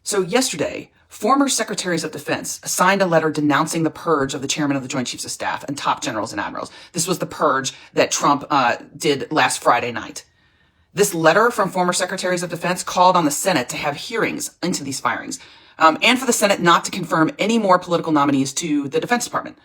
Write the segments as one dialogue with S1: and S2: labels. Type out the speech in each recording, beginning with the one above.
S1: So yesterday, former secretaries of defense signed a letter denouncing the purge of the chairman of the Joint Chiefs of Staff and top generals and admirals. This was the purge that Trump did last Friday night. This letter from former secretaries of defense called on the Senate to have hearings into these firings, and for the Senate not to confirm any more political nominees to the Defense Department.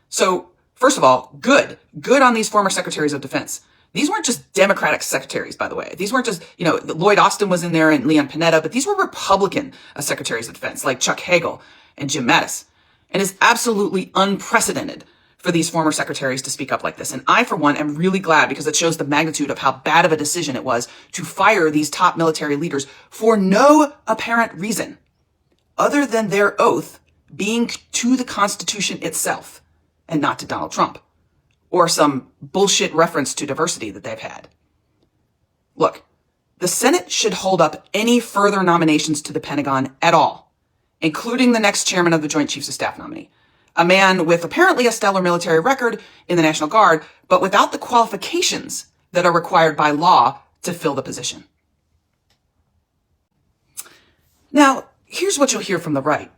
S1: So, first of all, good on these former secretaries of defense. These weren't just Democratic secretaries, by the way. These weren't just, Lloyd Austin was in there and Leon Panetta, but these were Republican secretaries of defense like Chuck Hagel and Jim Mattis. And it's absolutely unprecedented for these former secretaries to speak up like this. And I, for one, am really glad because it shows the magnitude of how bad of a decision it was to fire these top military leaders for no apparent reason other than their oath being to the Constitution itself and not to Donald Trump, or some bullshit reference to diversity that they've had. Look, the Senate should hold up any further nominations to the Pentagon at all, including the next chairman of the Joint Chiefs of Staff nominee, a man with apparently a stellar military record in the National Guard, but without the qualifications that are required by law to fill the position. Now, here's what you'll hear from the right.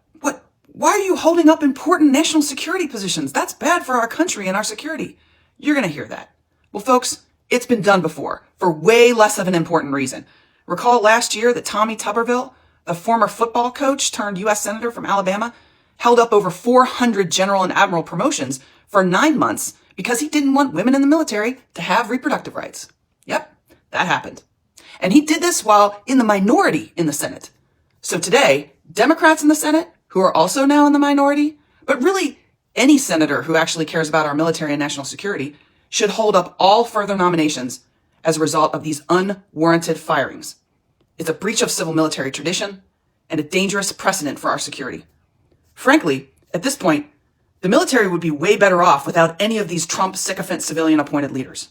S1: Why are you holding up important national security positions? That's bad for our country and our security. You're going to hear that. Well, folks, it's been done before for way less of an important reason. Recall last year that Tommy Tuberville, a former football coach turned U.S. Senator from Alabama, held up over 400 general and admiral promotions for 9 months because he didn't want women in the military to have reproductive rights. Yep, that happened. And he did this while in the minority in the Senate. So today, Democrats in the Senate, who are also now in the minority, but really any senator who actually cares about our military and national security, should hold up all further nominations as a result of these unwarranted firings. It's a breach of civil military tradition and a dangerous precedent for our security. Frankly, at this point, the military would be way better off without any of these Trump sycophant civilian appointed leaders.